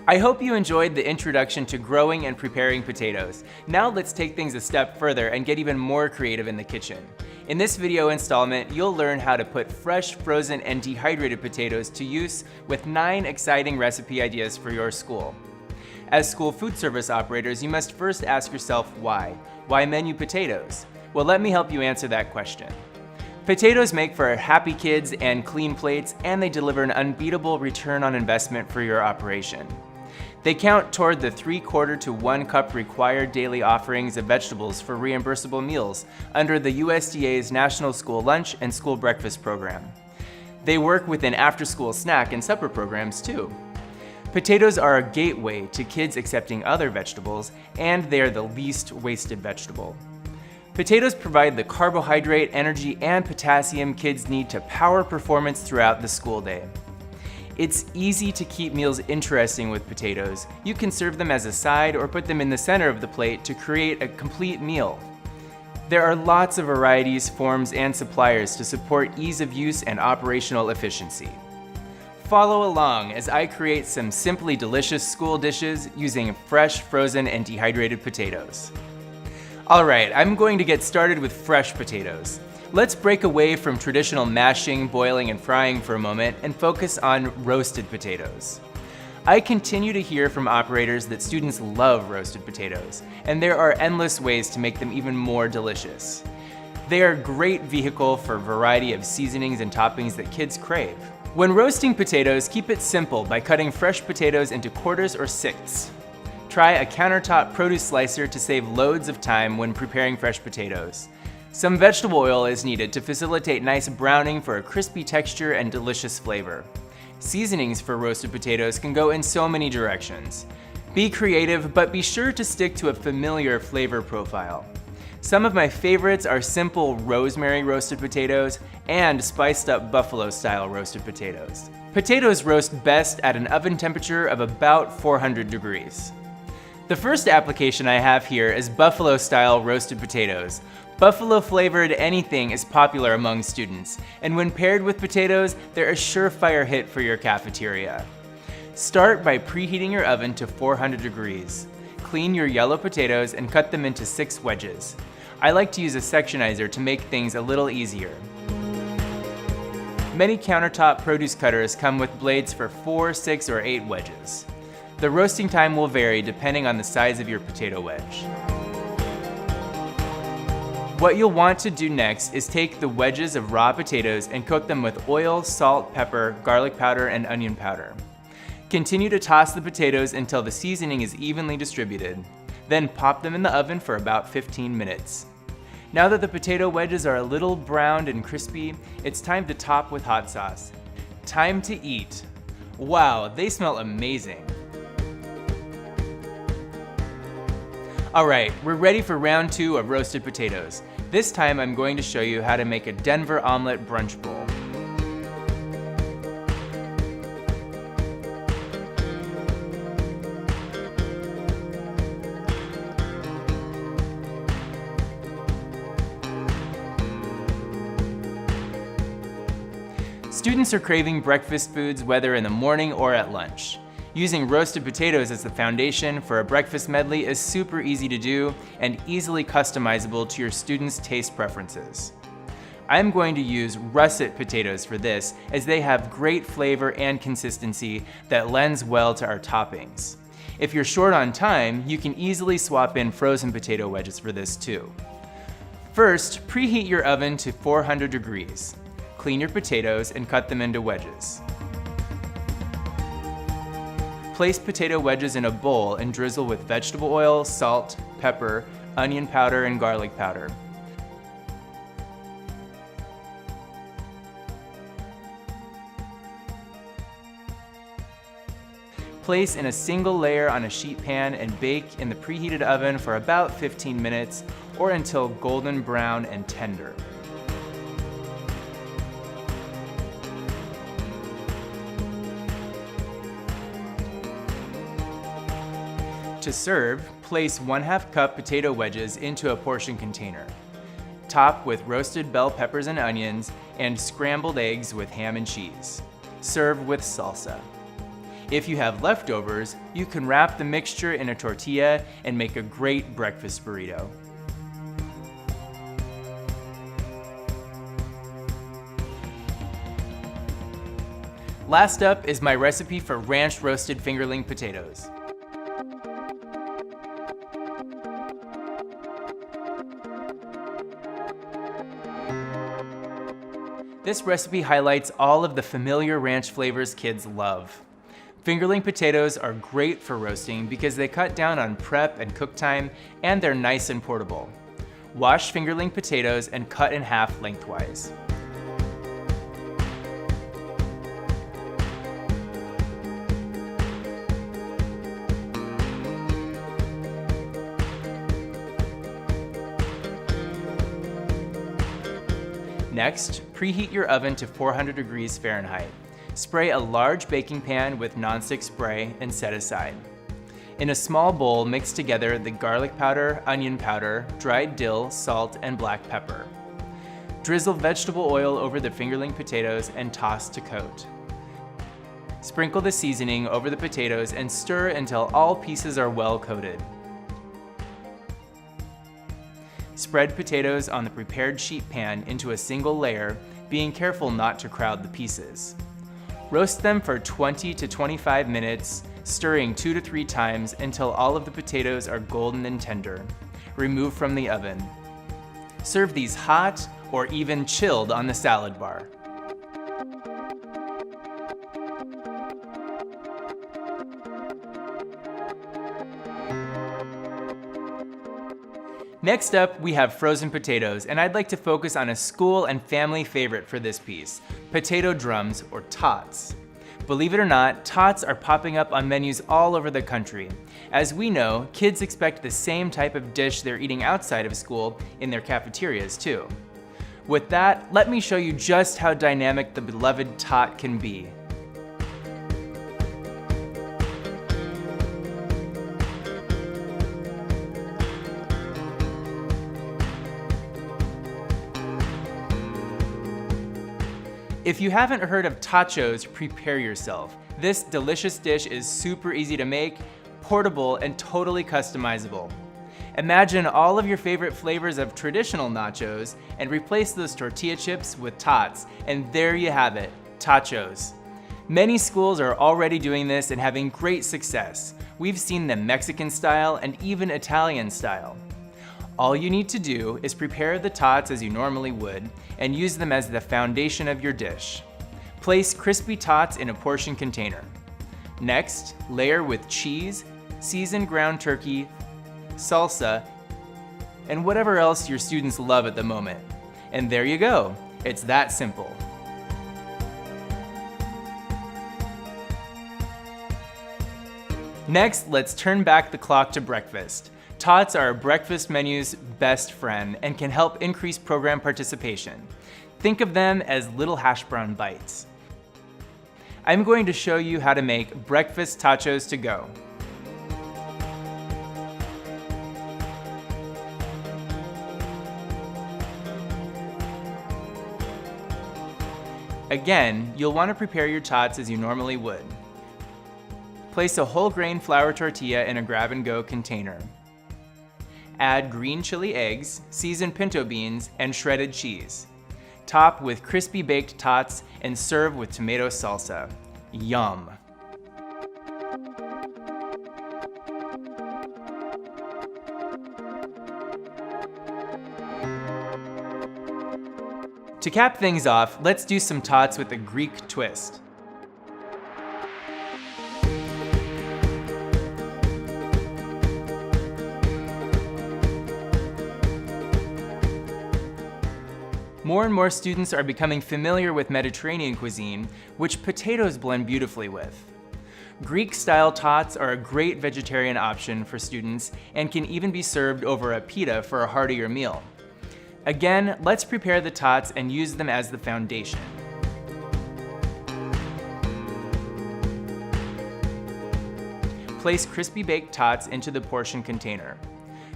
I hope you enjoyed the introduction to growing and preparing potatoes. Now let's take things a step further and get even more creative in the kitchen. In this video installment, you'll learn how to put fresh, frozen, and dehydrated potatoes to use with 9 exciting recipe ideas for your school. As school food service operators, you must first ask yourself why. Why menu potatoes? Well, let me help you answer that question. Potatoes make for happy kids and clean plates, and they deliver an unbeatable return on investment for your operation. They count toward the 3/4 to 1 cup required daily offerings of vegetables for reimbursable meals under the USDA's National School Lunch and School Breakfast program. They work within after-school snack and supper programs too. Potatoes are a gateway to kids accepting other vegetables, and they are the least wasted vegetable. Potatoes provide the carbohydrate, energy, and potassium kids need to power performance throughout the school day. It's easy to keep meals interesting with potatoes. You can serve them as a side or put them in the center of the plate to create a complete meal. There are lots of varieties, forms, and suppliers to support ease of use and operational efficiency. Follow along as I create some simply delicious school dishes using fresh, frozen, and dehydrated potatoes. Alright, I'm going to get started with fresh potatoes. Let's break away from traditional mashing, boiling, and frying for a moment and focus on roasted potatoes. I continue to hear from operators that students love roasted potatoes, and there are endless ways to make them even more delicious. They are a great vehicle for a variety of seasonings and toppings that kids crave. When roasting potatoes, keep it simple by cutting fresh potatoes into quarters or sixths. Try a countertop produce slicer to save loads of time when preparing fresh potatoes. Some vegetable oil is needed to facilitate nice browning for a crispy texture and delicious flavor. Seasonings for roasted potatoes can go in so many directions. Be creative, but be sure to stick to a familiar flavor profile. Some of my favorites are simple rosemary roasted potatoes and spiced up buffalo-style roasted potatoes. Potatoes roast best at an oven temperature of about 400 degrees. The first application I have here is buffalo-style roasted potatoes. Buffalo-flavored anything is popular among students, and when paired with potatoes, they're a surefire hit for your cafeteria. Start by preheating your oven to 400 degrees. Clean your yellow potatoes and cut them into 6 wedges. I like to use a sectionizer to make things a little easier. Many countertop produce cutters come with blades for 4, 6, or 8 wedges. The roasting time will vary depending on the size of your potato wedge. What you'll want to do next is take the wedges of raw potatoes and coat them with oil, salt, pepper, garlic powder, and onion powder. Continue to toss the potatoes until the seasoning is evenly distributed. Then pop them in the oven for about 15 minutes. Now that the potato wedges are a little browned and crispy, it's time to top with hot sauce. Time to eat. Wow, they smell amazing. Alright, we're ready for round 2 of roasted potatoes. This time I'm going to show you how to make a Denver omelet brunch bowl. Students are craving breakfast foods whether in the morning or at lunch. Using roasted potatoes as the foundation for a breakfast medley is super easy to do and easily customizable to your students' taste preferences. I'm going to use russet potatoes for this as they have great flavor and consistency that lends well to our toppings. If you're short on time, you can easily swap in frozen potato wedges for this too. First, preheat your oven to 400 degrees. Clean your potatoes and cut them into wedges. Place potato wedges in a bowl and drizzle with vegetable oil, salt, pepper, onion powder, and garlic powder. Place in a single layer on a sheet pan and bake in the preheated oven for about 15 minutes or until golden brown and tender. To serve, place 1/2 cup potato wedges into a portion container. Top with roasted bell peppers and onions and scrambled eggs with ham and cheese. Serve with salsa. If you have leftovers, you can wrap the mixture in a tortilla and make a great breakfast burrito. Last up is my recipe for ranch roasted fingerling potatoes. This recipe highlights all of the familiar ranch flavors kids love. Fingerling potatoes are great for roasting because they cut down on prep and cook time, and they're nice and portable. Wash fingerling potatoes and cut in half lengthwise. Next, preheat your oven to 400 degrees Fahrenheit. Spray a large baking pan with nonstick spray and set aside. In a small bowl, mix together the garlic powder, onion powder, dried dill, salt, and black pepper. Drizzle vegetable oil over the fingerling potatoes and toss to coat. Sprinkle the seasoning over the potatoes and stir until all pieces are well coated. Spread potatoes on the prepared sheet pan into a single layer, being careful not to crowd the pieces. Roast them for 20 to 25 minutes, stirring 2 to 3 times until all of the potatoes are golden and tender. Remove from the oven. Serve these hot or even chilled on the salad bar. Next up, we have frozen potatoes, and I'd like to focus on a school and family favorite for this piece, potato drums or tots. Believe it or not, tots are popping up on menus all over the country. As we know, kids expect the same type of dish they're eating outside of school in their cafeterias too. With that, let me show you just how dynamic the beloved tot can be. If you haven't heard of tachos, prepare yourself. This delicious dish is super easy to make, portable, and totally customizable. Imagine all of your favorite flavors of traditional nachos and replace those tortilla chips with tots, and there you have it, tachos. Many schools are already doing this and having great success. We've seen them Mexican style and even Italian style. All you need to do is prepare the tots as you normally would and use them as the foundation of your dish. Place crispy tots in a portion container. Next, layer with cheese, seasoned ground turkey, salsa, and whatever else your students love at the moment. And there you go. It's that simple. Next, let's turn back the clock to breakfast. Tots are a breakfast menu's best friend and can help increase program participation. Think of them as little hash brown bites. I'm going to show you how to make breakfast tachos to go. Again, you'll want to prepare your tots as you normally would. Place a whole grain flour tortilla in a grab-and-go container. Add green chili eggs, seasoned pinto beans, and shredded cheese. Top with crispy baked tots and serve with tomato salsa. Yum! To cap things off, let's do some tots with a Greek twist. More and more students are becoming familiar with Mediterranean cuisine, which potatoes blend beautifully with. Greek-style tots are a great vegetarian option for students and can even be served over a pita for a heartier meal. Again, let's prepare the tots and use them as the foundation. Place crispy baked tots into the portion container.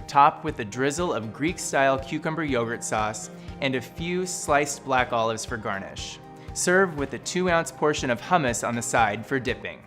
Top with a drizzle of Greek-style cucumber yogurt sauce and a few sliced black olives for garnish. Serve with a 2-ounce portion of hummus on the side for dipping.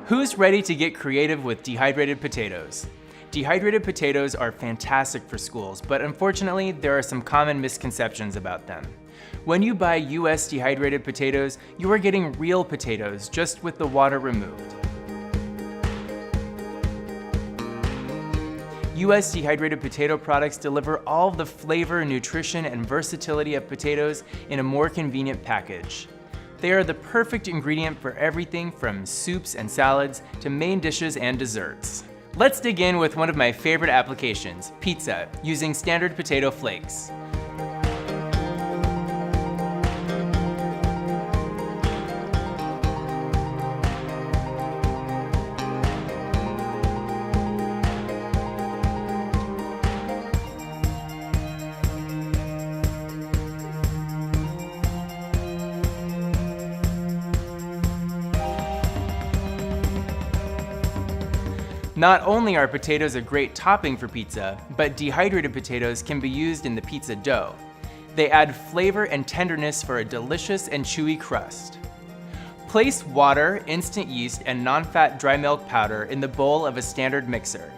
Who's ready to get creative with dehydrated potatoes? Dehydrated potatoes are fantastic for schools, but unfortunately, there are some common misconceptions about them. When you buy US dehydrated potatoes, you are getting real potatoes, just with the water removed. US dehydrated potato products deliver all the flavor, nutrition, and versatility of potatoes in a more convenient package. They are the perfect ingredient for everything from soups and salads to main dishes and desserts. Let's dig in with one of my favorite applications, pizza, using standard potato flakes. Not only are potatoes a great topping for pizza, but dehydrated potatoes can be used in the pizza dough. They add flavor and tenderness for a delicious and chewy crust. Place water, instant yeast, and non-fat dry milk powder in the bowl of a standard mixer.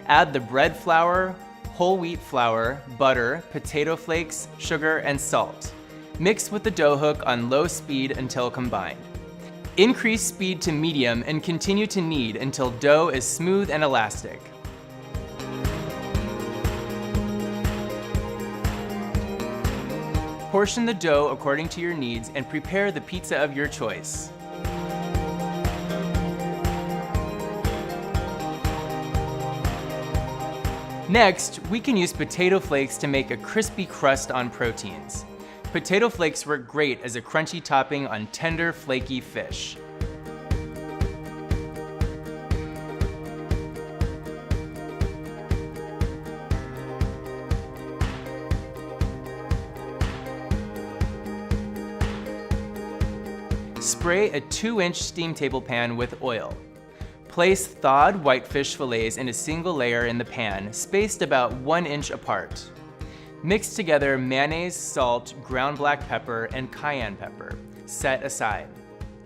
Add the bread flour, whole wheat flour, butter, potato flakes, sugar, and salt. Mix with the dough hook on low speed until combined. Increase speed to medium and continue to knead until dough is smooth and elastic. Portion the dough according to your needs and prepare the pizza of your choice. Next, we can use potato flakes to make a crispy crust on proteins. Potato flakes work great as a crunchy topping on tender, flaky fish. Spray a 2-inch steam table pan with oil. Place thawed whitefish fillets in a single layer in the pan, spaced about 1 inch apart. Mix together mayonnaise, salt, ground black pepper, and cayenne pepper. Set aside.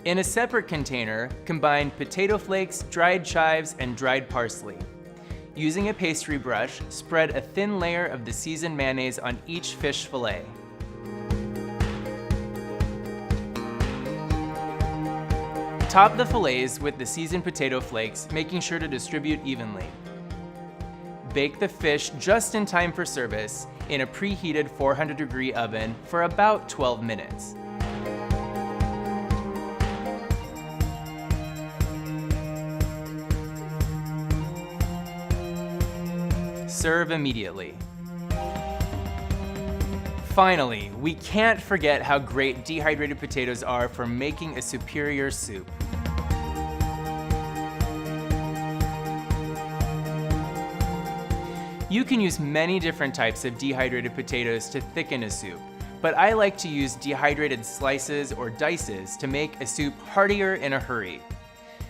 In a separate container, combine potato flakes, dried chives, and dried parsley. Using a pastry brush, spread a thin layer of the seasoned mayonnaise on each fish fillet. Top the fillets with the seasoned potato flakes, making sure to distribute evenly. Bake the fish just in time for service in a preheated 400-degree oven for about 12 minutes. Serve immediately. Finally, we can't forget how great dehydrated potatoes are for making a superior soup. You can use many different types of dehydrated potatoes to thicken a soup, but I like to use dehydrated slices or dices to make a soup heartier in a hurry.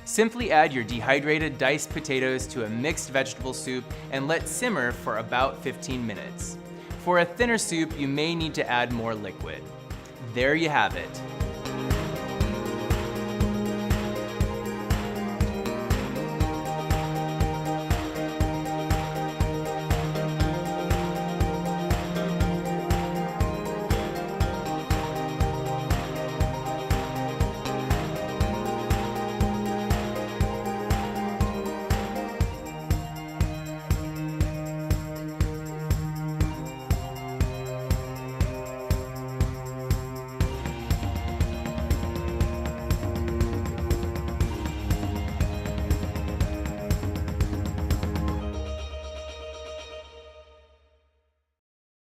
Simply add your dehydrated diced potatoes to a mixed vegetable soup and let simmer for about 15 minutes. For a thinner soup, you may need to add more liquid. There you have it.